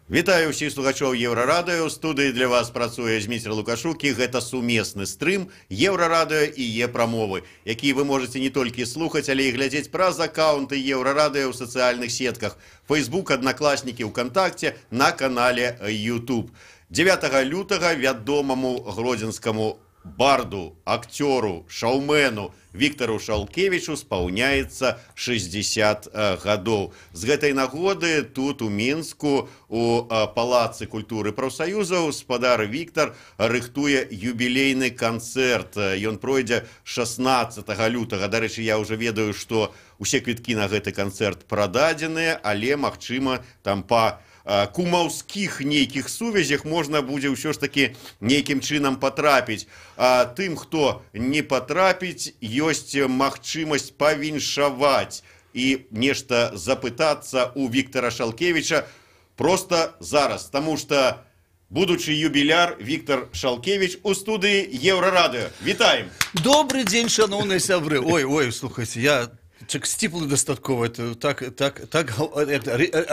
Вітаю ўсіх слухачоў Еўрарадыё. У студыі для вас працуе Зміцер Лукашук, і гэта сумесны стрым Еўрарадыё і Е-прамовы, які вы можете не толькі слухаць, але і глядзець праз аккаунты Еўрарадыё ў сацыяльных сетках Facebook, Аднакласнікі, ВКонтакте, на канале YouTube. 9 лютага вядомаму гродзенскаму барду, акцёру, шоумену Віктору Шалкевічу спаўняецца 60 гадоў. З гэтай нагоды тут у Мінску у Палацы культуры прафсаюзаў спадар Віктор рыхтуе юбілейны канцэрт. Ён пройдзе 16 лютага. Дарэчы, я ўжо ведаю, што усе квіткі на гэты канцэрт прададзеныя, але, магчыма, там па кумаўскіх нейкіх сувязях можна будзе ўсё ж такі нейкім чынам патрапіць. А тым, хто не патрапіць, ёсць магчымасць павіншаваць і нешта запытацца у Віктора Шалкевіча проста зараз, таму што будучы юбіляр Віктор Шалкевіч у студыі Еўрарадыё. Вітаем! Добрый день, шановные сябры. Ой, слухайте, я стиплый дастаткова, это так,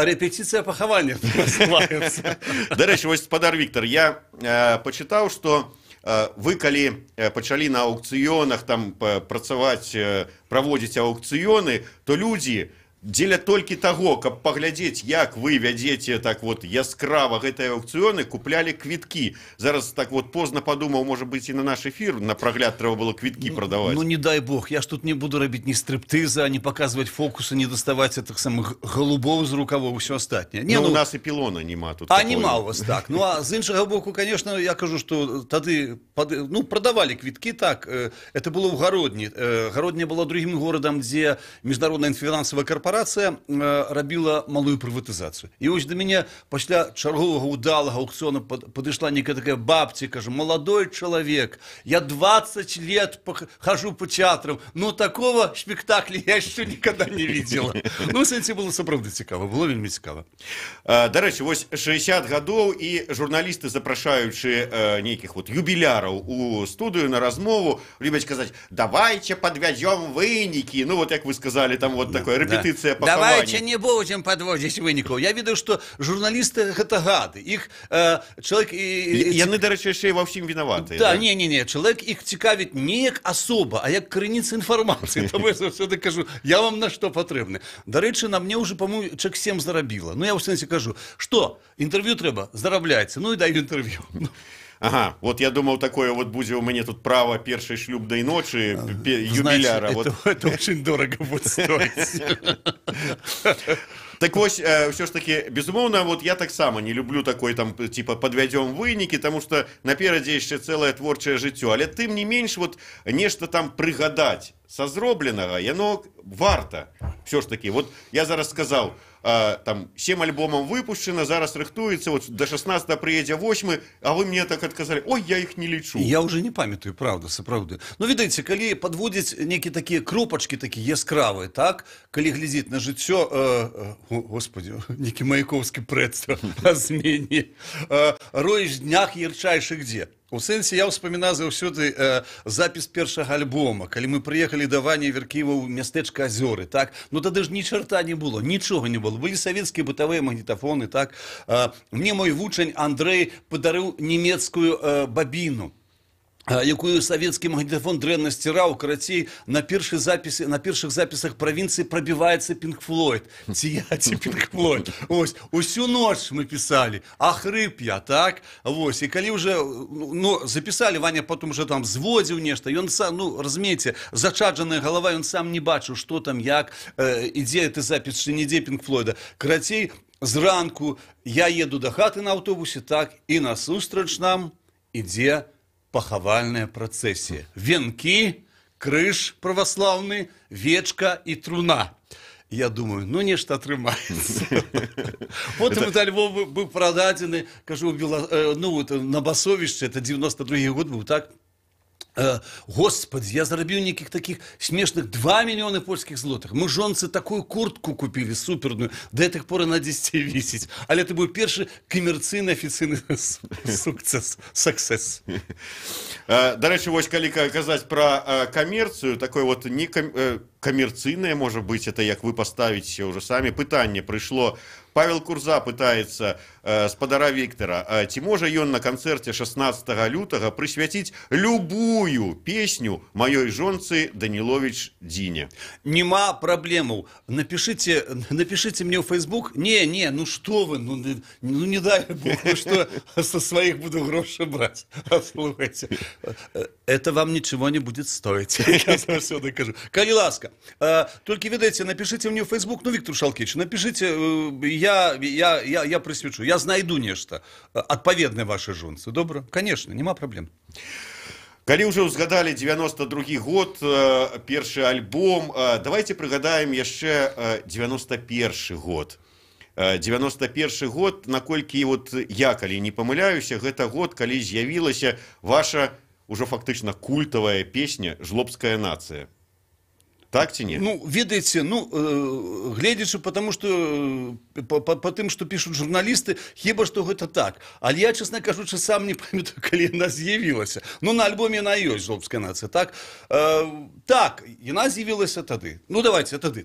репетиция пахавання называется. Дарэчы, вось, спадар Віктор, я пачытаў, што вы, калі пачалі на аукцыёнах там працаваць, праводзіць аукцыёны, то людзі дзеля толькі таго, каб паглядзець, як вы вядзеце так вот яскрава гэтыя аукцыёны, куплялі квіткі. Зараз так вот позна падумаў, можа быць, і на наш эфір на прагляд трэба было квіткі прадаваць. Ну, не дай бог, я ж тут не буду рабіць ні стриптыза, не паказваць фокусы, не даставаць этих самых голубоў з рукавоў, усё астатняе. Ну, у нас і пілона нема тут. А нема у вас так. Ну, а з іншага боку, конечно, я кажу, што тады прадавалі квіткі, так. Это было ў Гародні. Гародня была другім горадам, дзе міжнародная фінансавая карпорацыя рабіла малую прыватызацыю. І вось да мяне пасля чарговага удалага аукцыёна падышла некая такая бабця, кажа: молодой чалавек, я 20 лет хожу по театрам, но такого спектакля я еще никогда не видела. Ну, сэнсе, было сапраўды цікава, было вельмі цікава. Дарэчы, вось 60 гадоў і журналісты, запрашаючы нейкіх вот юбіляраў у студыю на размову, любяць казаць: давайте подвядзём вынікі. Ну, вот як вы сказали, там вот такое рэпетыцыя. Давайте не будем подводить выников. Я видел, что журналисты это гады. Их человек... Яны, дарэчы, яшчэ і ва ўсім вінаваты. Да, не. Человек их цікавіць не як особа, а як крыніца інфармацыі. Тому я завсёды кажу, я вам на што патрэбны. Дарэчы, на мне уже, по-моему, чек 7 зарабіла. Ну, я ў сэнсе кажу, што, інтэрв'ю трэба? Зарабляйце. Ну, і дай інтэрв'ю. Ага, вот я думал, такое вот будзе у мяне тут право першай шлюбнай ночы юбіляра. Это очень дорого будет стоить. Так вось, ўсё ж таки, безумоўна, вот я таксама не люблю такой там, типа, подвядём вынікі, таму што наперадзе яшчэ цэлае творчае жыццё, але тым не менш, вот нешта там прыгадаць са зробленага, яно варта. Всё ж таки, вот я зараз сказаў, там 7 альбомаў выпушчана, зараз рыхтуецца, вот до 16 прыедзе 8, а вы мне так адказалі: ой, я іх не лічу. Я уже не памятаю, правда, сапраўды. Ну, ведаеце, калі падводзіць нейкія такія кропачкі, такія яскравыя, так, калі глядзець на жыццё, господи, некі маяковскі прэдства о змене, роеш днях ярчайшых дзе. У сэнсе я ўспамінаю заўсёды запіс першага альбома, калі мы прыехалі да Вані Веркіева ў мястэчка Азёры, так? Ну тады ж ні чарта не было, нічога не было. Былі савецкія бытавыя магнітафоны, так? Мне мой вучань Андрэй падарыў нямецкую бабіну, якую савецкі магнітафон дрэнна сціраў. Карацей, на першых запісах правінцыі прабіваецца Пінк Флойд. Ці Пінк Флойд. Ось, усю ноч мы пісалі, а хрып я, так? Вось, і калі ўжо, ну, запісалі, Ваня потым уже там зводзіў нешта, ён сам, ну, разумееце, зачаджаная галава, ён сам не бачыў, што там, як, ідзе гэты запіс, ці не ідзе Пінк Флойда. Карацей, зранку я еду да хаты на аўтобусе, так, і насустрач нам ідзе пахавальная працэсія. Венкі, крыж праваслаўны, вечка і труна. Я думаю, ну нешта атрымаецца. Потым альбом быў прададзены, кажу, на басовішчы, это 92-й год быў, так? Господи, я зарабіў нейкіх таких смешных 2 мільёны польскіх злотых. Мы жонцы такую куртку купілі суперную, да тых пор на 10 вісіць. Але это быў першы камерцыйны афіцыйны сукцэс. Дарэчы, вось калі казаць пра камерцыю, такой вот не камерцыйнае, можа быць, это як вы паставіце ўжо самі. Пытанне прыйшло Павел Курза пытается спадара Виктора, ці можа ён на канцэрце 16 лютага прысвяціць любую песню маёй жонцы Даніловіч Дзіне? Нема проблемаў. Напишите мне в Facebook. Не, ну что вы, ну не дай бог, ну что со своих буду гроши брать. Слушайте, это вам ничего не будет стоить. Я всегда кажу. Коли ласка, только, видите, напишите мне в Facebook, ну, Виктор Шалкевич, напишите, я присвячу, я знайду нешта адпаведнае вашай жонцы. Добра? Конечно, нема проблем. Калі ўжо ўзгадалі 92 год, першы альбом, давайте прыгадаем яшчэ 91 год. 91 год, наколькі вот я, калі не памыляюся, гэта год, калі з'явілася ваша ўжо фактычна культавая песня «Жлобская нацыя». Так ці не? Ну, ведаеце, гледзячы, потому что по тым, што пішуць журналісты, хіба што гэта так. Але я, честно кажучы, сам не памятаю, калі яна з'явілася. Ну, на альбоме яна ёсць, «Жлобская нацыя», так? Так, яна з'явілася тады. Ну, давайте, тады.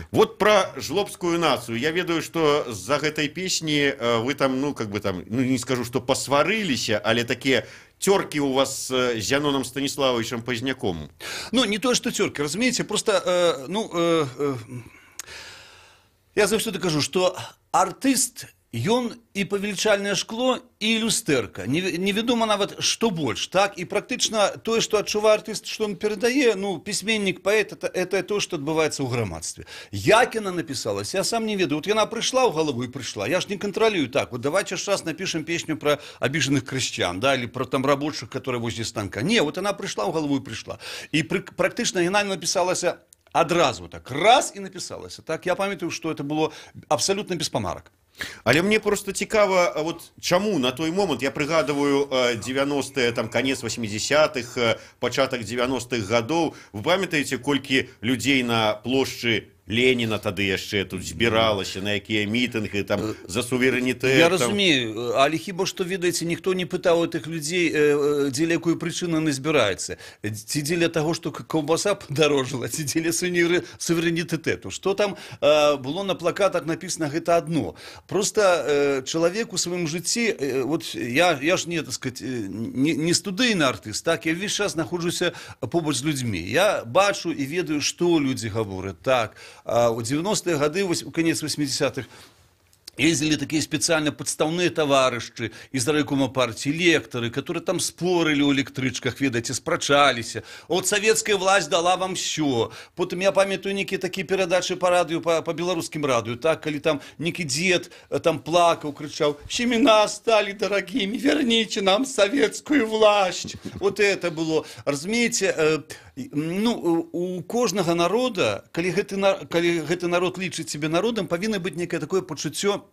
Вот про «Жлобскую нацию». Я ведаю, что за гэтай песни вы там, ну, как бы там, ну, не скажу, что посварыліся, але такие терки у вас с Зяноном Станиславовичем Поздняком. Ну, не то, что терки, разумеете, просто, я заўсёды кажу, что артист, ён і павелічальнае шкло, і люстэрка. Невядома нават, што больш, так? І практычна тое, што адчувае артыст, што ён перадае, ну, пісьменнік, паэт, это то, што адбываецца ў грамадстве. Як яна напісалася, я сам не ведаю. Вот яна прыйшла ў галаву і прыйшла. Я ж не кантралюю так. Вот давайте сейчас напишем песню про обиженных крестьян, да, или про там рабочих, которые возле станка. Не, вот она прыйшла ў галаву і прыйшла. І практычна яна напісалася адразу так, раз і напісалася. Так, я памятаю, што это было абсалютна без памарак. Але мне просто цікава, вот чаму на той момант, я прыгадываю 90-е, там, конец 80-х, пачатак 90-х гадоў, вы памятаеце, колькі людзей на плошчы Леніна тады яшчэ тут збіралася, на якія мітынгі там за суверэнітэт. Я разумею, але хіба што, ведаеце, ніхто не пытаў гэтых людзей, дзеля якой прычыны яны збіраюцца. Ці дзеля таго, што каўбаса падарожала, ці дзеля суверэнітэту. Што там было на плакатах напісана, гэта адно. Просто чалавек у сваім жыцці, вот я ж не, так сказать, не студыйны артыст, так, я ўвесь час знаходжуся побач з людзьмі. Я бачу і ведаю, што людзі гавораць, так. У 90-е гады, у конец 80-х, ездили такие специально подставные товарищи из райкома партии, лекторы, которые там спорили о электричках, ведаете, спрачаліся. Вот советская власть дала вам все. Потом я памятаю некие такие передачи по радио, по белорусским радио, так, коли там некий дед там плакал, кричал: «Семена стали дорогими, верните нам советскую власть». Вот это было. Разумеете, ну, у кожнага народа, калі гэты народ лічыць себе народам, павінна быць некае такое пачуццё,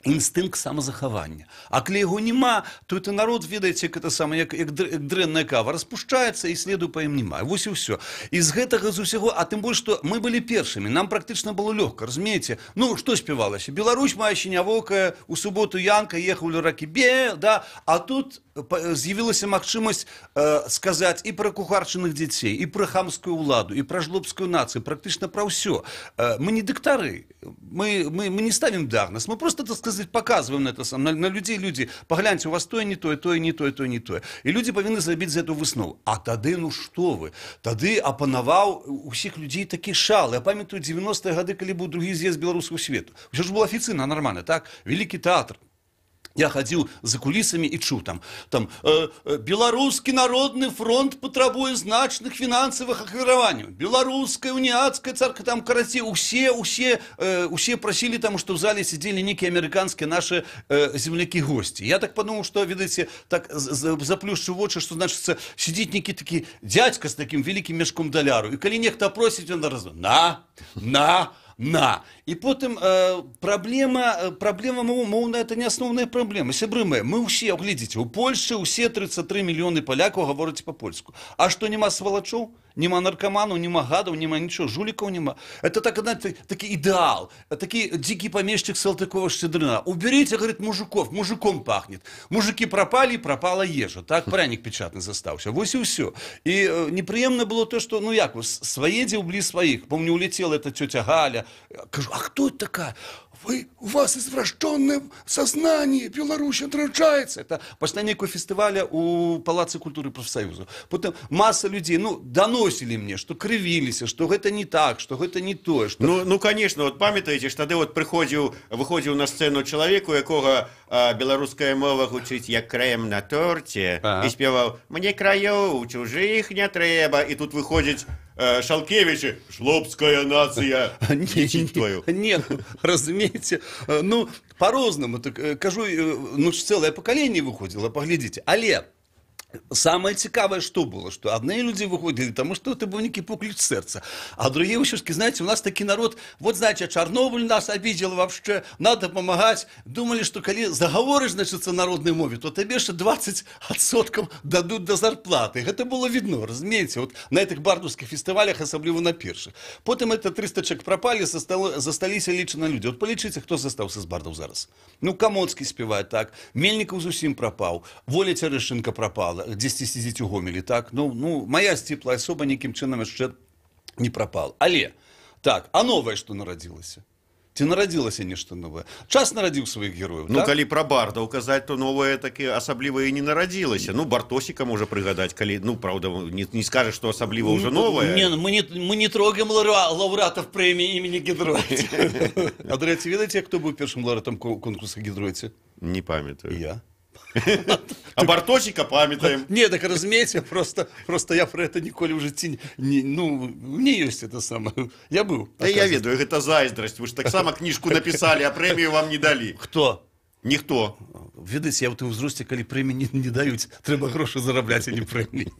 інстынкт самазахавання. А калі яго няма, то это народ, ведаеце, это самае, як дрэнная кава, распушчаецца і следу па ім няма. Вось і ўсё. І з гэтага з усяго, а тым больш, што мы былі першымі, нам практычна было лёгка, разумееце? Ну, што спявалася? «Беларусь моя сінявокая, у суботу Янка ехаў ля ракі Бе», да? А тут з'явілася магчымасць сказаць і пра кухарчыных дзяцей, і пра хамскую ўладу, і пра жлобскую нацыю, практычна пра ўсё. Мы не дыктары, мы не ставім дыагноз, мы просто, так сказать, показываем на это на людей, люди, погляньте, у вас то не то, не то, не то. І люди павінны зрабіць за эту выснову. А тады, ну што вы, тады апанаваў усіх людзей такі шал. Я памятаю 90-е гады, калі быў другі з'езд беларускага свету. Усё ж было афіцыйна, нармальна, так? Вялікі тэатр. Я ходил за кулисами и чуў там «Беларускі народны фронт патрабуе значных фінансавых ахвяраванняў, беларуская уніяцкая царква», там, карацей, усе просили там, что в зале сидели некие американские наши земляки-гости. Я так подумал, что, видите, так заплюшчу вочы, что, значит, сидит некий такі дядька с таким великим мешком даляру, и калі нехта просіць, он раз на. И потом проблема моўная, это не основная проблема. Сябры мы ўсе, глядзіце, у Польшчы ўсе 33 мільёны палякаў гавораць па-польску. А што няма свалачоў? Нема наркоманов, нема гадов, нема ничего, жуликов нема. Это так, знаете, такой идеал, такой дикий помещик Салтыкова-Щедрина. Уберите, говорит, мужиков, мужиком пахнет. Мужики пропали, пропала ежа. Так, пряник печатный застався. Вот и все. И неприемно было то, что, ну як, свои убили своих. Помню, улетела эта тетя Галя. Кажу, а кто это такая? У вас извращенное сознание, Беларусь отращается. Это после некого фестиваля у Палаца культуры профсоюза. Потом масса людей, ну, доносили мне, что кривились, что это не так, что это не то. Что... Ну, конечно, от пам'ятаєте, ж тоді от виходив на сцену чоловік, у якого білоруська мова гучить як крем на торті, і співав «Мені країв, чужих не треба», і тут виходять Шалкевич, жлобская нация, твою. Нет, разумеете, ну, по-разному, так, кажу, ну, целое поколение выходило, поглядите, але... Самое цікавое, что было, что одни люди выходили, потому что это был некий поклич сердца, а другие вышушки, знаете, у нас такой народ, вот, знаете, Чернобыль нас обидел вообще, надо помогать, думали, что когда заговоришь, значит, народной мове, то тебе ще 20% дадут до зарплаты. Это было видно, разумеете, вот на этих бардовских фестивалях, особливо на перших. Потом это 300 человек пропали, засталися лічені люди. От полічите, хто застався з бардов зараз. Ну, Комоцький співає так, Мельников зовсім пропав, Воля Терешенко пропала, десь сидіть у Гомелі, так? Ну, моя стіпла особа ніким чином ще не пропала. Але, так, а новое, что народилось? Ці народилося нешта новое. Час народил своих героев, ну, так? калі про барда указать, то новое таки асабліва і не народилось. Ну, Бартосика можа прыгадаць, калі, ну, правда, не скажешь, что асабліва уже новое. Не, мы не трогаем лауреатов премии имени Гідройці. А, до речі, ведаєте, хто був першим лауреатом конкурсу Гідройці? Не памятаю. Я. А Бартосика памятаем. Не, так разумеете, просто я про это ніколи в житті, ну, мне есть это самое. Я был. Да я ведаю, это зайздрость. Вы же так само книжку написали, а премию вам не дали. Кто? Ніхто. Видите, я вот в узросте, коли премии не дают, треба гроши зараблять, а не премии.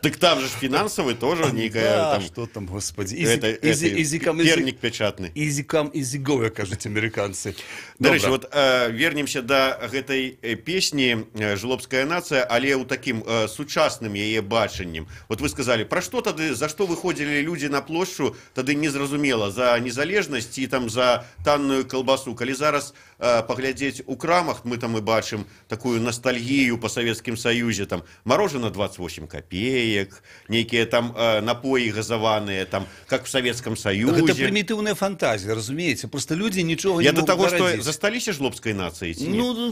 Так там же финансовый тоже некая... Да, там, что там, господи. перник печатный. Easy come, easy go, як кажуть американцы. До речі, вот вернемся до гэтай песні «Жлобская нация», але ў таким сучасным яе бачаннем. Вот вы сказали, про что тады, за что выходили люди на площу, тады незразумела, за незалежнасць і там за танную колбасу. Калі зараз поглядзець у крамах, мы там и бачым такую ностальгию по Советским Союзе, там мороженое 28 копеек, некие там напои газованные, там, как в Советском Союзе. Это примитивная фантазия, разумеется. Просто люди ничего не могут до того, народить. что засталіся жлобской нацией?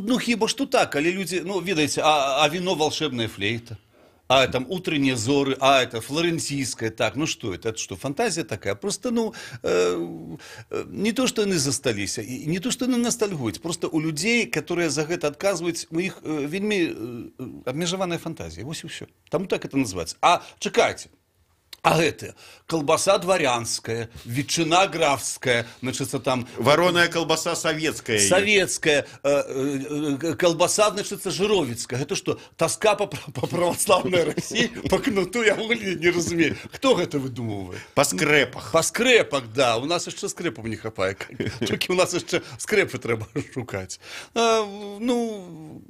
Ну, хіба что так, але люди, ну, видите, а вино волшебная флейта. А там утренние зоры, а это флорентийское, так, ну что это что, фантазия такая, просто, ну, не то, что они застались, не то, что они ностальгуют, просто у людей, которые за это отказывают, у них вельми обмежеванная фантазия, вот и все, там так это называется. А, чекайте. А это колбаса дворянская, ветчина графская, значит, там... Вареная колбаса советская. Советская, колбаса, значит, жировицкая. Это что, тоска по православной России, по кнуту, я не разумею. Кто это выдумывает? По скрепах. По скрепах, да. У нас еще скрепов не хапает. Только у нас еще скрепы треба шукать. Ну,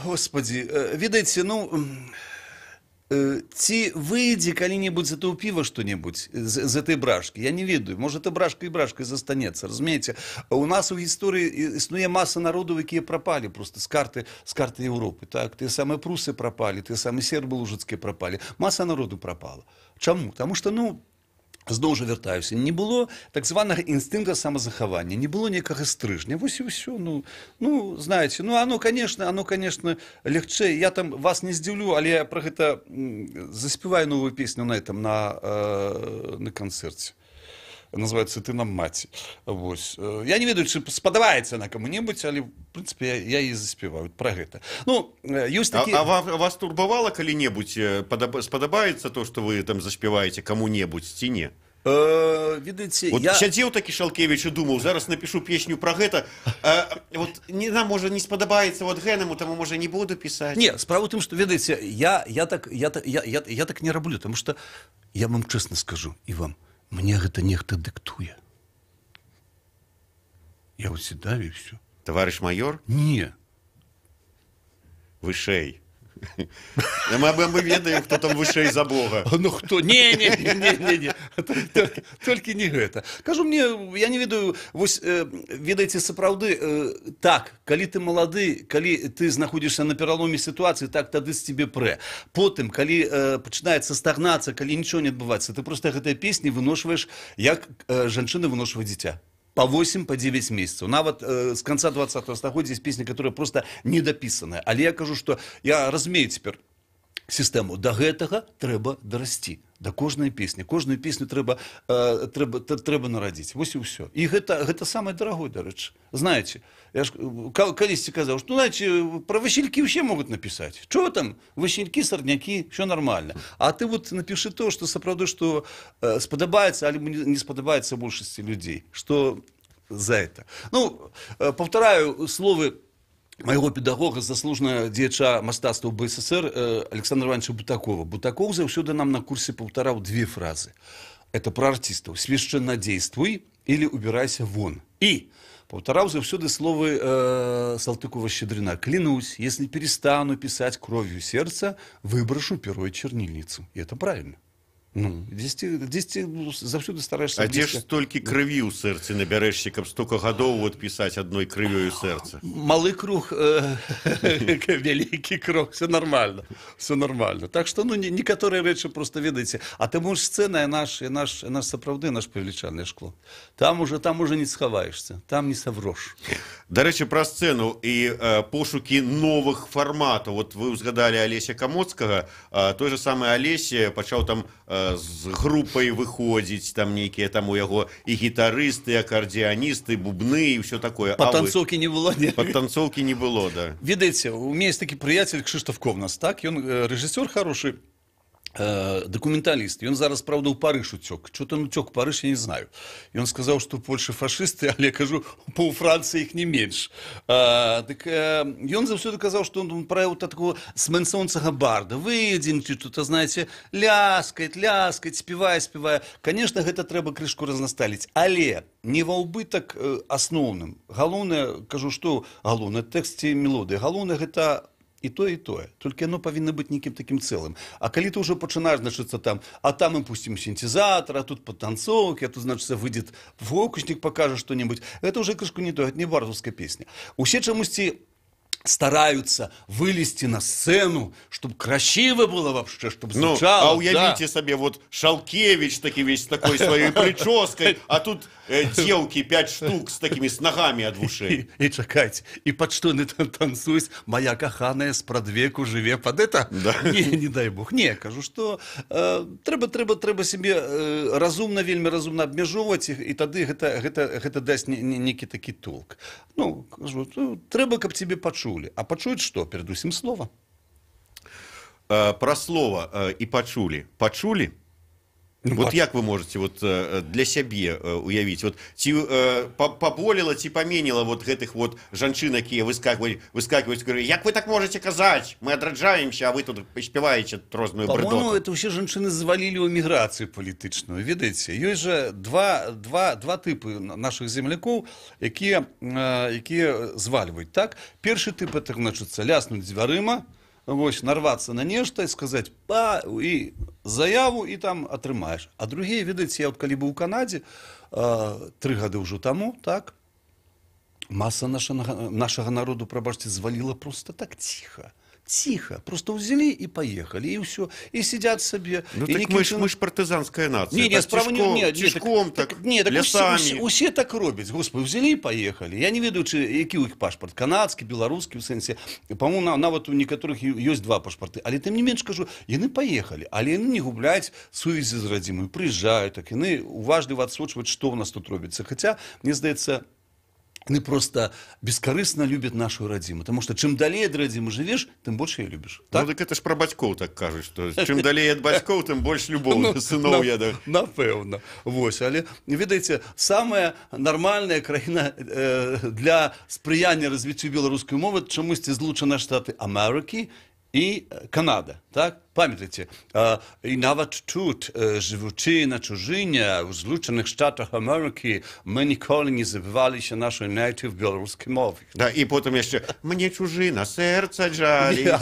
господи, видите, ну... Ці выйдзе калі-небудзь за то піва што-небудзь з этой брашкі, я не ведаю, может и брашкай застанецца, разумееце, у нас у гісторыі існуе маса народаў, якія прапалі просто з карты Европы, так, тыя самыя прусы прапалі, тыя самыя сербы лужыцкія прапалі, маса народу прапала. Чаму? Таму што, ну, зноў жа вяртаюся, не было так званага інстынкта самазахавання, не было некага стрыжня, вось і ўсё, ну, знаете, ну, оно, конечно, лягчэй, я там вас не здзіўлю, але я про гэта заспяваю новую песню на этом, на канцэрце. Называется «Ты нам маці». Вось. Я не ведаю, чи спадабаецца на кому-небудзь, але, в принципе, я і заспяваю про гэта. Ну, ёсць такі... А вас турбавала калі-небудзь, спадабаецца то, што вы там заспяваеце кому-небудзь, ці не? Видите, вот я... сядзеў такі Шалкевич і думаў, зараз напишу песню про гэта, вот нам, можа, не спадабаецца вот гэнаму, таму, можа, не буду пісаць. Не, справа ў тым, што, ведаеце, я так не раблю, потому что, я вам честно скажу, і вам, мне гэта нехта дыктуе. Я вот сідаю і все. Товарищ майор? Не. Вышэй. Мы ведаем, хто там вышэй за Бога. Ну хто? Не. Толькі не гэта. Кажу, мне, я не ведаю, вось, ведаеце, сапраўды, так, калі ты малады, калі ты знаходзішся на пераломе сітуацыі, так, тады з цябе прэ. Потым, калі пачынаецца стагнацыя, калі нічого не адбываецца, ты проста гэтыя песні выношваеш, як жанчына выношвае дзіця. По 8, по 9 месяцев. Нават с конца 20-го стагоддзя есть песни, которые просто недописанные. Але я кажу, что я разумею теперь систему. До гэтага трэба дарасці. Да кожнай песні. Кожную песню трэба нарадзіць. Вось і ўсё. І гэта самае дарагое, дарэчы. Знаете, я ж калісьці казаў, што, знаете, про Васильки вообще могут написать. Чего там? Васильки, сорняки, все нормально. А ты вот напиши то, что сапраўды, что спадабаецца, альбо не спадабаецца большасці людей. Что за это? Ну, повторяю словы моего педагога, заслуженного дзеяча мастацтва БССР Александра Ивановича Бутакова. Бутаков заўсёды нам на курсе повторял две фразы. Это про артистов. Священнодействуй или убирайся вон. И повторял заўсёды словы Салтыкова-Щедрина. Клянусь, если перестану писать кровью сердца, выброшу перо и чернильницу. И это правильно. Ну, здесь ты заўсёды стараешься... А дзе ж столькі крыві ў сэрцы набярэшся, каб столько гадоў вот пісаць адной крывёю сэрца? Малы круг, вялікі круг, все нормально. Все нормально. Так что, ну, некаторыя рэчы просто ведаеце. А таму ж сцэна, наш сапраўды, наш павелічанае шкло. Там уже не схаваешься, там не соврош. Дарэчы, пра сцэну і пошукі новых фарматаў. Вот вы узгадалі Алеся Камоцкага, той же самы Алеся пачаў там з групай выходзіць, там нейкія там у яго і гітарысты, і акардеаністы, бубны і ўсё такое. Падтанцоўкі не было. Падтанцоўкі не было, да. Ведаеце, у меня есть такі прыяцель Кшыштаф Ковнас, так? Ён рэжысёр хороший, документалист. И он зараз, правда, у Париж утек. Что-то он утек в Париж, я не знаю. И он сказал, что в Польше фашисты, а я кажу, у Франции их не меньше. И он завсёды казал, что он правил такого сменсонцага барда. Выйдзеньте тут, знаете, ляскает, спевая. Конечно, гэта трэба крышку разнасталіць. Але не ва ўбытак асноўным. Галоўнае, кажу, што галоўнае, тэкст ці мелодыя. Галоўнае гэта и тое. Только оно повинно быть неким таким целым. А коли ты уже починаешь, значит, там, а там мы пустим синтезатор, а тут подтанцовки, а тут, значит, выйдет фокусник, покажет что-нибудь. Это уже крышку не то, это не бардовская песня. Усе чамусьці стараются вылезти на сцену, чтобы красиво было вообще, чтобы звучало. Ну, а уявите себе, вот Шалкевич таки весь такой своей прической, а тут девки 5 штук с такими с ногами от ушей. И чакайте, и под что не танцуюсь, моя каханая с продвеку живе под это? Да. Не дай бог. Не, кажу, что трэба себе разумно, вельмі разумно абмяжоўваць, и тады гэта дасць некі такі толк. Ну, кажу, трэба, каб тебе пачуць. А пачуць што? Перадусім слова. Про слова и пачулі. Пачулі? Вот як вы можете вот для сябе уявіць? Вот ці паболела, ці паменіла вот гэтых вот жанчын, якія выскакиваюць, говорят, як вы так можете казаць? Мы адраджаемся, а вы тут спеваете розную бредоту. По-моему, это все женщины завалили у эмиграцию политичную. Видите, есть же два типы наших земляков, якія зваливают. Так? Первый тип это, значит, ляснуть дзвярыма, вось, нарваться на нешта и сказать и заяву, и там атрымаешь. А другие, видите, я вот калі быў у Канаде 3 гады уже тому, так, масса нашего народу, пробачьте, звалила просто так тихо. Тихо, просто взяли и поехали, и все, и сидят себе. Ну так мы ж партизанская нация. Не, справа не, тишком, так лясами. Усе так робят, господи, взяли и поехали. Я не ведаю, які у іх пашпарт, канадскі, беларускі, в сэнсе, по-моему, нават у некаторых ёсць 2 пашпарты, але тым не менш, кажу, яны поехали, але яны не губляюць сувязі з радзімай, прыязджаюць, так яны уважліва адсочваюць, што у нас тут робіцца. Хотя, мне здаецца, они просто бескорыстно любят нашу родиму. Потому что чем далее от родимы живешь, тем больше ее любишь. Так? Ну так это ж про бацькоў так кажуть, что чем далее от бацькоў, тем больше любовь до сыноў. Напэўна. Вось, але, ведаеце, самая нормальная краіна для спрыяння развіццю беларускай мовы чамусьці Злучаныя Штаты Амерыкі и Канада. Так? пам'ятаєте, і навіть тут, живучи на чужині, в Злучених Штатах Америки, ми ніколи не забувалися нашої native білоруської мови. Да, і потім ще «Мені чужина, серце жалі».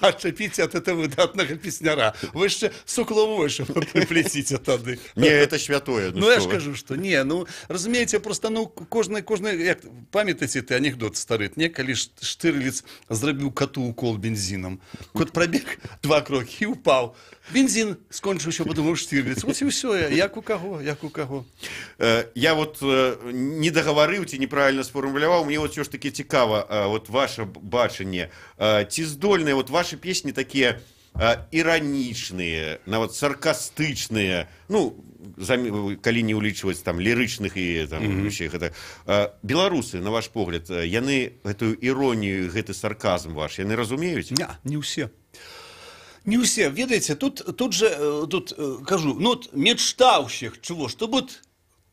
Отчепіться від цього видатного пісняра. Ви ще Сокловойшу приплетите тоді. Не, це святое. Ну, я ж кажу, що ні, ну, розумієте, просто, ну, кожний, як, пам'ятаєте ти анекдот старий, не, коли Штирлиц зробив коту укол бензином. Кот пробіг 2 кроки і упав. Бензин скончився, подумав Штирлиц. Ось і все, як у кого, як у кого. Я от не договорив, ці неправильно сформулював, мені от все ж таки цікаво, от ваше бачення. Ці здольні, от ваші пісні такі іранічныя, нават саркастычныя, ну, калі не ўлічваць там лірычных і там ўсіх гэта. Беларусы, на ваш погляд, яны гэтую іронію, гэты сарказм ваш, яны разумеюць? Не ўсе. Не ўсе. Ведаеце, тут кажу, ну, вот мечта у всех, чего, чтобы вот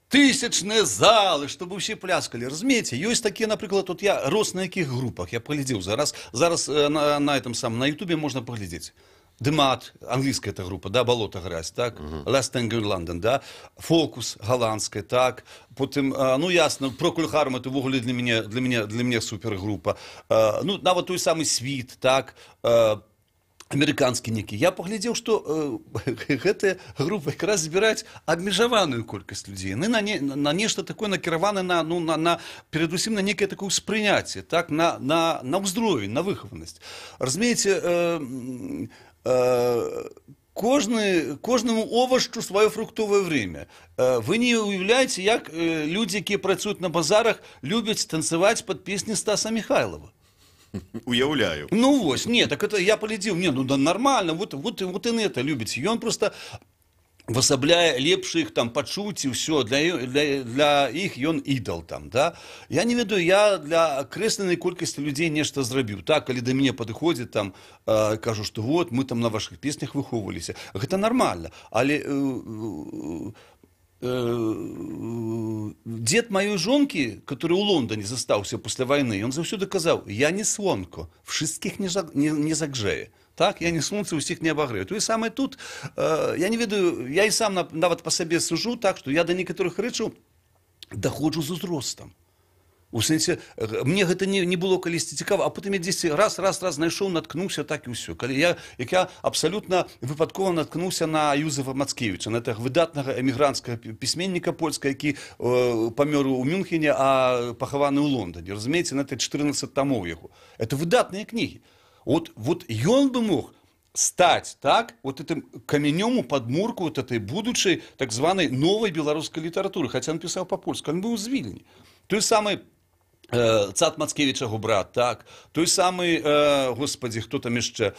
тысячные залы, чтобы все пляскали. Разумеете, есть такие, например, вот я рос на каких группах, я поглядел, зараз на этом самом, на ютубе можно поглядеть. Демат, английская эта группа, да, Болото грязь, так, Last Tango in London, да, Фокус, голландская, так, потом, ну, ясно, Procol Harum, это в огуле для меня супергруппа, ну, на вот той самый Свит, так, американскі некі. Я паглядзеў, што гэтая група якраз збіраць абмежаваную колькасць людзей. Яны на нешта такое накіраваны перадусім на некае такое ўспрыняцце, так, на ўзровень, на выхаванасць. Разумееце, кожному овощу свое фруктовое время. Вы не уявляете, як людзі, якія працуюць на базарах, любяць танцевать под песни Стаса Михайлова. Уяўляю. Ну вось, не, так это я полетел, не, ну да нормально, вот и это любите. И он просто высабляе лепшых там пачуцці, все, для іх ён ідол там, да. Я не ведаю, я для акрэсленай колькасці людзей нешта зрабіў. Так, калі да мяне падыходзіць там, кажу, што вот, мы там на ваших песнях выхоўваліся. Гэта нормально, але дед моей жонки, который у Лондоне застался после войны, он заўсёды казаў, я не сонко, wszystkich не загжее. Так, я не солнце, усіх не обогрею. То и самое тут, я не ведаю, я и сам нават по себе сужу, так, что я до некоторых рэчаў доходжу з узростам. У сэнсе, мне гэта не было калісьці цікава, а потым я дзесьці раз знайшоў, наткнуўся, так і ўсё. Я абсалютна выпадкова наткнуўся на Юзефа Мацкевіча, на гэтага выдатнага эмігрантскага пісьменніка польска, які памёр у Мюнхене, а пахаваны ў Лондоне. Разумееце, на 14 томов яго. Это выдатныя кнігі. Вот ён бы мог стать, так, вот этим каменем у подмурку вот этой будущей так званой новой белорусской литературы, хотя он писал по-польски, он был из Вильни. Той самый Цат Мацкевича брат, так, той самый, господи, кто там еще,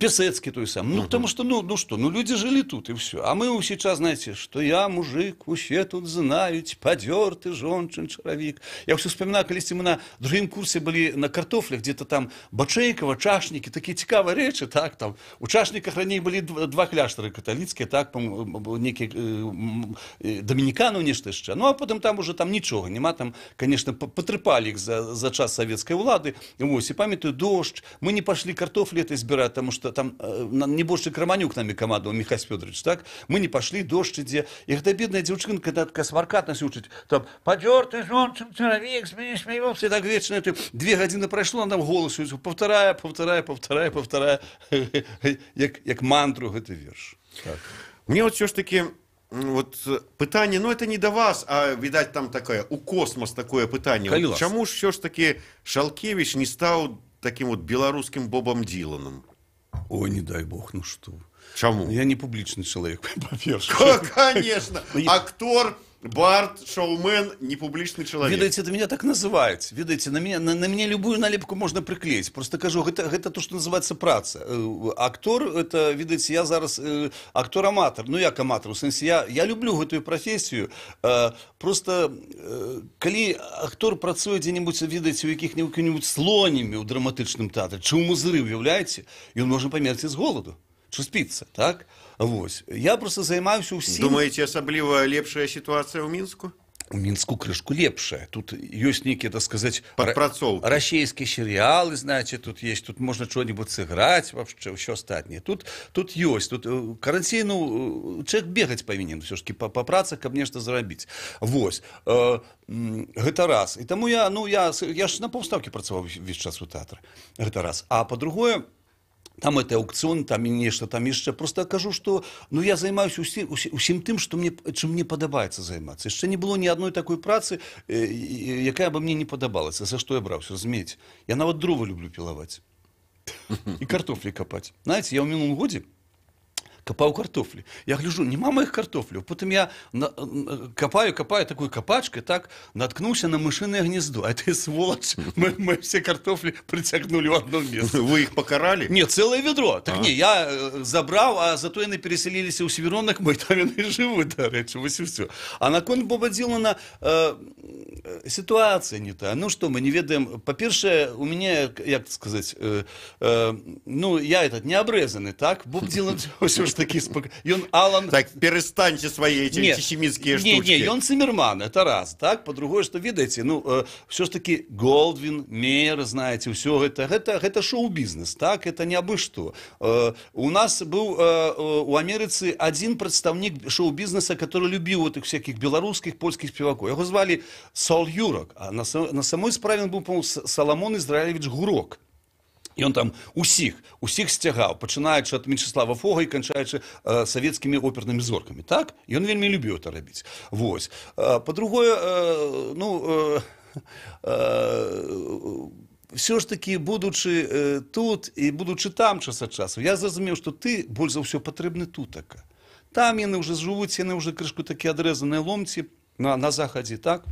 Писецкий той самый. Ну, потому что, ну люди жили тут, и все. А мы сейчас, знаете, что я мужик, усе тут знают, подертый жончин чаровик. Я все вспоминаю, когда мы на другом курсе были на картофлях, где-то там Бачейкова, Чашники, такие цікавые речи, так, там. У Чашниках ранее были 2 кляштери католицкие, так, некие доминиканы, нечто еще. Ну, а потом там уже там ничего, нема, там, конечно, потрепали их за час советской влады. Вот, и памятаю, дождь, мы не пошли картофли это избирать, потому что там небольший Романюк нами командовал, Михаил Федорович, так? Мы не пошли, дождь иде. И эта бедная девчонка, когда такая сваркатно учит, там, подертый жончин человек, смеялся, и так вечно, это 2 годины прошло, она в голос, повторяя, як мантру, это верш. Так. Мне вот все ж таки вот пытанне, ну это не до вас, а видать там такое, у космос такое пытанне. Вот чаму ж все ж таки Шалкевич не стал таким вот белорусским Бобом Диланом? Ой, не дай бог, ну что. Чаму? Я не публичный человек, по-перше. Конечно, актор, бард, шоумен, не публичный человек. Видите, это меня так называют. Видите, на меня любую налепку можно приклеить. Просто кажу, это то, что называется праца. Актор, это, видите, я зараз актор-аматор. Ну, як аматор, в сенсі, я люблю гэтую профессию. Просто, калі актор працуе дзе-нибудь, видите, у якіх-нибудь слонями у драматычным тэатры, чи у музыры, уявляеце, і он можа памерці з голаду. Чи спіцца, так? Вось. Я просто займаюся ўсім. Думаеце, асабліва лепшая сітуацыя ў Мінску? у Мінску крышку лепшая. Тут ёсць нейкія, так сказать, Подпрацоўкі. российские сериалы, знаете, тут есть, тут можно что-нибудь сыграть, вообще, все остальное. Тут есть, тут, карацей, ну, человек бегать повинен все-таки по працах, каб нешта зарабіць. Вось. Гэта раз. І таму я ж на паўставкі працаваў весь час у тэатры. Гэта раз. А по-другое, там это аукцион, там и нечто, там еще. Просто кажу, что ну, я займаюсь усім тым, чым мне падабаецца займацца. Яшчэ не было ні адной такой працы, якая бы мне не падабалася. За што я браўся, разумееце? Я нават дровы люблю пілаваць. І картофлі капаць. Знаете, я ў мінулым годзе копал картофли. Я гляжу, нема моих картофлей. Потом я копаю такой копачкой, так, наткнулся на мышиное гнездо. А это сволочь. Мы все картофли притягнули в одно место. Вы их покарали? Нет, целое ведро. Так не, я забрал, а зато они переселились у Северонок, мы там и живут, до речі, ось і все. А на конт Боба Дилана ситуация не та. Ну что, мы не ведаем. По-перше, у меня, как сказать, ну, я этот не обрезанный, так? Боб Дилан все ж таки спокойно. Алан... Так, перестаньте свои эти антисемитские штучки. Не, он Циммерман, это раз, так? По-другое, что, видите, ну, все ж таки Голдвин, Мейер, знаете, все это шоу-бизнес, так? Это не абы что. У нас был у Америцы один представник шоу-бизнеса, который любил вот этих всяких белорусских, польских певаков. Его звали Сол Юрок, а на самой справе он был, по-моему, Соломон Израилевич Гурок. І он там усіх сцягаў, пачынаючы ад Мечыслава Фога і канчаючы савецкімі опернымі зоркамі, так? І ён вельмі любіў это рабіць. Вось. Па-другое, ну, все ж таки, будучы тут і будучы там час ад часу, я зразумеў, што ты больш за ўсё патрэбны тутака. Там яны ўжо жывуць, яны ўжо крышку такі адрэзаныя ломці на захадзе, так?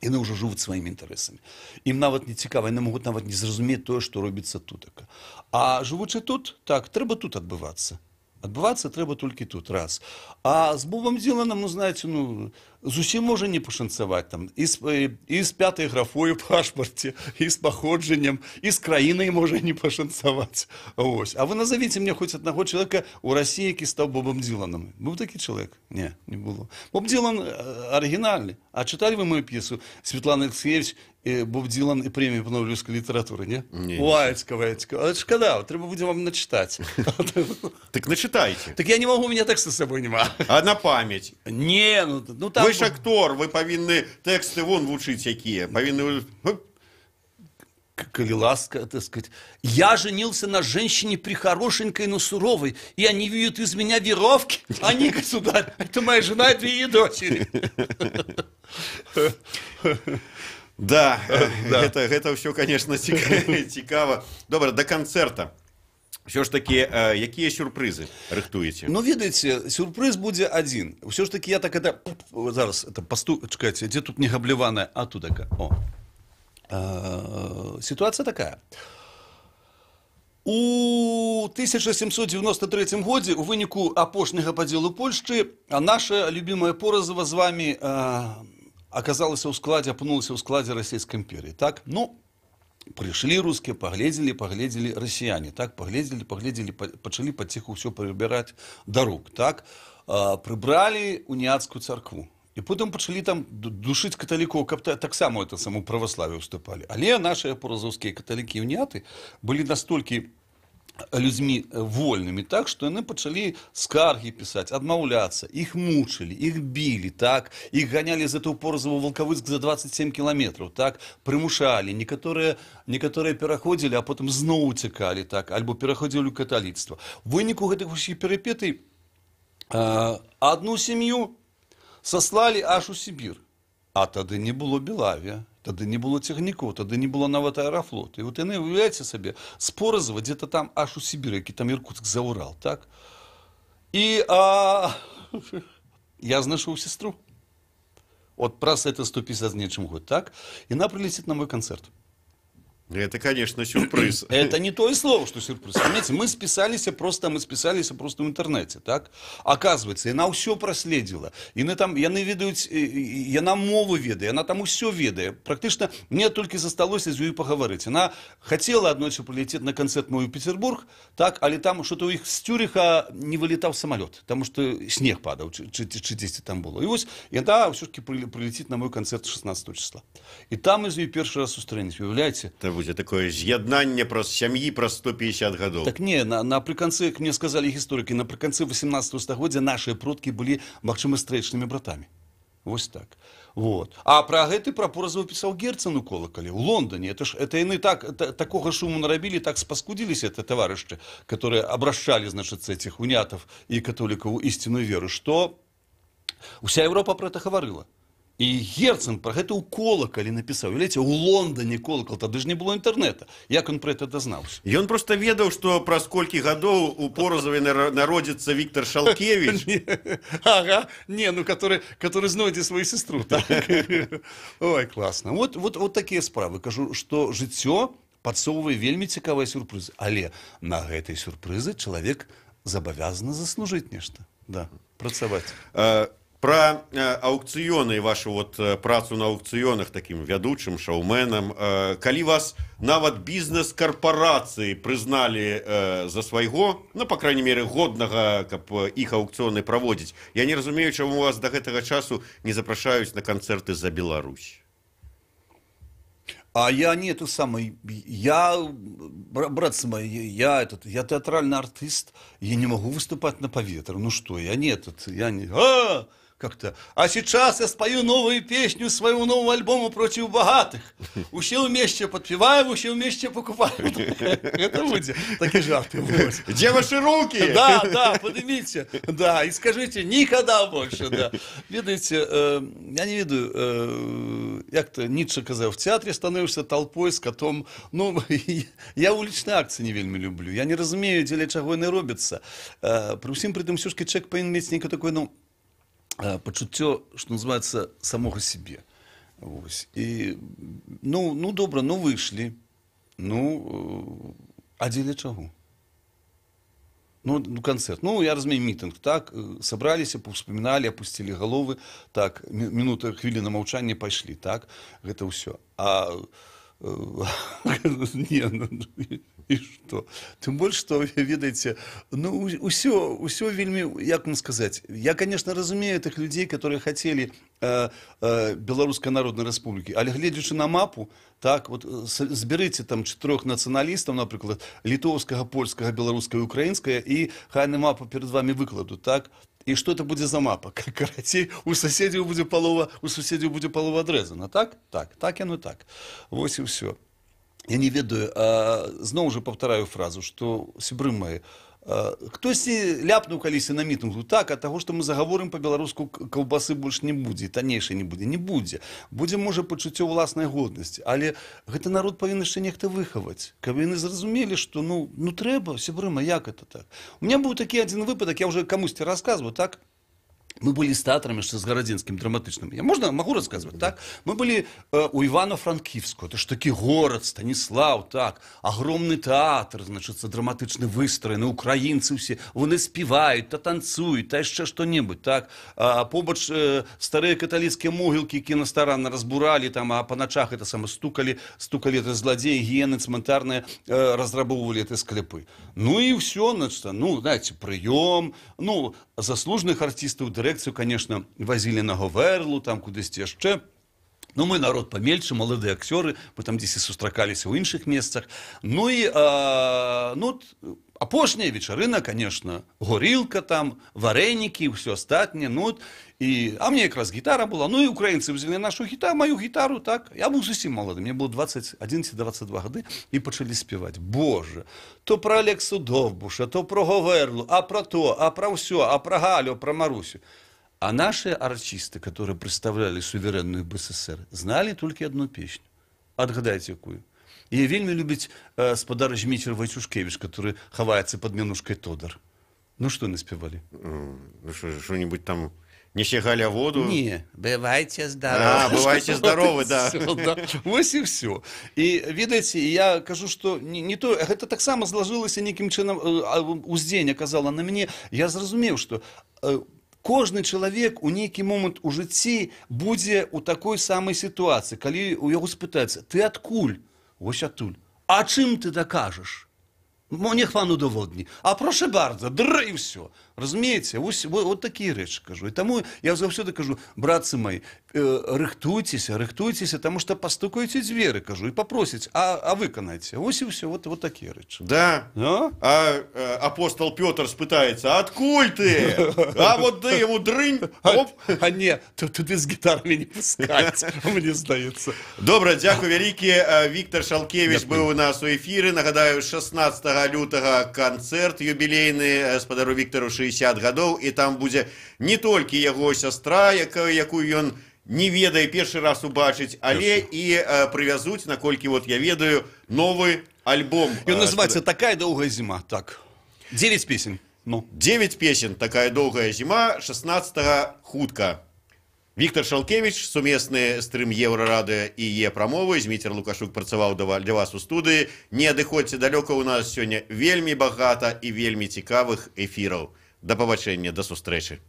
Яны ўжо жывуць сваімі інтарэсамі. Ім нават не цікава, яны могуць нават не зразумець тое, што робіцца тутака. А жывучы тут, так, трэба тут адбывацца. Адбывацца трэба толькі тут, раз. А з Бобом Диланом, ну, знаете, ну, зусім можа не пашанцаваць там. І з пятай графой у пашпарце, і з паходжаннем, і з краінай можа не пашанцаваць. Ось. А вы назовите мне хоць аднаго чалавека у России, які стаў Бобом Диланом. Быў такі чалавек? Не, не было. Боб Дилан арыгінальны. А читали вы мою пьесу Светлана Алексеевич, Боб Дилан и премия по новелевской литературе, не? Не. Ваечка. А шкода, треба буде вам начитать. Так начитайте. Так я не могу, у меня текста с собой нема. А на память? Не, ну там... Вы ж актор, вы повинны тексты вон вучить якія. Повинны... Коли ласка, так сказать, я женился на женщине прихорошенькой, но суровой, и они вьют из меня веровки. Они, государь, это моя жена и 2 дочери. Да, гэта ўсё, конечно, цікава. Добра, до канцэрта. Все ж таки, якія сюрпрызы рыхтуеце? Ну, ведаеце, сюрприз будзе адзін. Все ж таки, я так это... Зараз, это чекайте, где тут не габляваная? А тут такая. О. Ситуация такая. У 1793 годзе у выніку апошняга падзелу Польшчы наша любимая Порозова з вами оказалась апынулася ў складзе Российской империи. Так? Ну, пришли русские, поглядели россияне, так? Поглядели, пачалі паціху все прыбіраць да рук, так? Прыбралі уніяцкую царкву. І потім почали там душити католиков, так само это само православие уступали. Але наши порозовские католики и униаты были настолько людьми вольными, так, что они почали скарги писать, отмовляться, их мучили, их били, так, их гоняли из этого Порозова в Волковыск за 27 километров, так, примушали, некоторые переходили, а потом знову утекали, так, альбо переходили в католицтво. В вынику этих всех перипетий одну семью сослали аж у Сибір. А тады не было Белавія, тады не было цягнікоў, тады не было нават аэрафлота. І вот яны, уявляеце сабе, з Порозова где-то там аж у Сибір, які там Иркутск за Урал, так? І я знайшоў сестру. Вот праз это 150 з нечым год, так? І она прилетит на мой концерт. Это, конечно, сюрприз. Это не то и слово, что сюрприз. Понимаете, мы списались просто в интернете, так? Оказывается, яна ўсё праследзіла. Яны ведаюць, яна мову ведае, яна там усё ведае. Практычна мне толькі засталося з ёй пагаварыць. Яна хацела аднойчы прилетець на канцэрт мой у Петербург, так, але там что-то у іх з Цюріха не вылетаў самолет, таму што снег падаў, чи дзесьці там было. І вось яна ўсё-таки прилетіць на мой канцэрт 16 числа. І там мы з ёй першы раз сустрэнемся, уяўляеце? Будзе такое з'яднанне праз сям'і праз 150 гадоў. Так не, напрыканцы, як мне сказалі гісторыкі, напрыканцы 18 стагоддзя нашыя продкі былі, магчыма, стрэчнымі братамі. Вось так. Вот. А пра гэты прапоразаў пісаў Герцен у колакале ў Лондоне. Это яны такога шуму нарабілі, так спаскудзіліся, это таварышчы, которые абрашчалі, значыць, этих унятаў і католікаў у ісціную веру, што уся Европа пра это гаварыла. І Герцен пра гэта ў колакалі напісаў. Глядзіце, у Лондоне колакал, тады ж не было інтэрнэта. Як он пра гэта дазнаўся? Ён просто ведаў, што праз колькі гадоў у Порозаве народзіцца Віктор Шалкевіч. Ага, не, ну, который знойдзе свою сестру. Так? Ой, класна. Вот такія справы. Кажу, што жыццё падсоўвае вельмі цікавыя сюрпрызы. Але на гэтай сюрпрызы чалавек забавязаны заслужыць нешта. Да, працаваць. Про аукцыёны, вашу працу на аукцыёнах такім вядучым шоуменам. Калі вас нават бізнес-карпорацыі прызналі за свайго, ну, па крайней мере, годнага, каб іх аукцыёны праводзіць, я не разумею, чаму вас да гэтага часу не запрашаюць на канцэрты за Беларусь. А я не это самое, братцы мои, я театральный артист, я не могу выступать на поветру. Ну что, я не. Как-то. А сейчас я спою новую песню своего нового альбома против богатых. Все вместе подпеваю, все вместе покупают. Это будет такие жарты. Где ваши руки? Да, поднимите. Да, и скажите, никогда больше. Да. Видите, я не ведаю, как-то Ницше сказал, в театре становишься толпой с котом. Ну, я уличные акции не вельми люблю. Я не разумею, для чего они робятся. При всем при этом, все-таки человек повинен иметь некое такое, ну, пачуццё, што называецца, самога сябе. І, ну, добра, ну, выйшлі. Ну, а дзеля чаго? Ну, канцэрт. Ну, я разумею, мітынг, так, сабраліся, паўспаміналі, апусцілі галовы, так, мінута, хвіліна маўчання пайшлі, так, гэта ўсё. А, не, ну, і што? Тым больш, што, ведаеце, ну, усё вельмі, як вам сказаць, я, конечно, разумею тых людзей, которые хацелі Беларускай Народнай Рэспублікі, але гледзячы на мапу, так, вот, збярыце там 4 нацыяналістаў, напрыклад, літоўскага, польскага, беларускага, украінскага, і хай на мапу перад вами выкладу, так, і што это будзе за мапа? Карацей, у суседзяў будзе палова адрэзана, так? Так яно так. Вось і ўсё. Я не ведаю, зноў жа паўтараю фразу, што, сябры мои, хтосьці ляпнуў калісьці на мітынгу, так, ад таго, што мы загаворым па-беларуску, каўбасы больш не будзе, таннейшай не будзе. Будзе, можа, пачуццё ўласнай годнасці, але гэты народ павінен яшчэ нехта выхаваць, каб яны зразумелі, што, ну, трэба, сябры мои, як это так? У меня быў такі адзін выпадак, я ўжо камусьці расказваю, так? Мы были с театром еще с Городинским драматичным. Я могу рассказывать, так? Мы были у Ивано-Франківську. Это ж таки город, Станислав, так. Огромный театр, значит, драматично выстроенный. Украинцы все, вони співають, та танцують, та ще что-нибудь, так. А побач старые католические могилки, які старанно разбурали, там, а по ночах это самое стукали это злодеи, гиены цементарные, разрабовывали эти склепы. Ну и все, значит, ну, знаете, прием, ну, заслуженных артистов, дирекцию, конечно, возили на Говерлу, там кудись яшчэ. Ну, мы народ помельче, молодые актеры, мы там десь сустракаліся ў іншых месцах. Ну и, ну, апошняя вечарына, конечно, горілка там, вареники и все остальное, ну, и, а мне как раз гитара была, ну и украинцы взяли нашу гитару, мою гитару, так, я был совсем молодым, мне было 21-22 годы, и почали спевать. Боже, то про Алексу Довбуша, то про Говерлу, а про то, а про все, а про Галю, про Марусю. А наши артисты, которые представляли суверенную БССР, знали только одну песню. Отгадайте, какую. И вельми любить спадар Жмитер Войчушкевич, который ховается под менушкой Тодор. Ну, что наспевали? Ну, что-нибудь там Несе галя воду. Не, бывайте здоровы. Бывайте здоровы, Вот і да. всё, да. Вось і все. І ведаеце, я кажу, што не то гэта таксама злажылася нейкім чынам, уздзень аказала на мяне. Я зразумеў, што кожны чалавек у нейкі момант у жыцці будзе ў такой самай сітуацыі, калі у яго спытаецца: ты адкуль? Вось адтуль. А чым ты дакажаш? Niech pan udowodni. A proszę bardzo, i все. Розумієте? Ось такі речі кажу. І тому я завжди кажу: братці мої, рихтуйтеся, тому що постукають у двері, кажу, і попросять, а виконайте. Ось і все, от такі речі. Да. А апостол Петр спитається: откуль ти? А от ти йому дринь. Оп. А ні, туди з гітарами не пускають, мені здається. Добре, дякую велике. Віктор Шалкевич був у нас у ефірі. Нагадаю, 16 лютого концерт юбілейний спадару Віктору 60 гадоў, і там будзе не толькі яго сястра, якую ён не ведае, першы раз убачыць, але і прывязуць, наколькі вот я ведаю, новы альбом. Ён называецца «Такая доўгая зіма». Так, 9 песен. 9 песен, «Такая доўгая зіма», 16 хутка. Віктор Шалкевич, сумесны стрым Еўрарадыё і Е-прамовы. Зміцер Лукашук працаваў для вас у студыі. Не адыходзьце далёка, у нас сёння вельмі багата і вельмі цікавых эфіраў. Да пабачэння, да сустрэчы.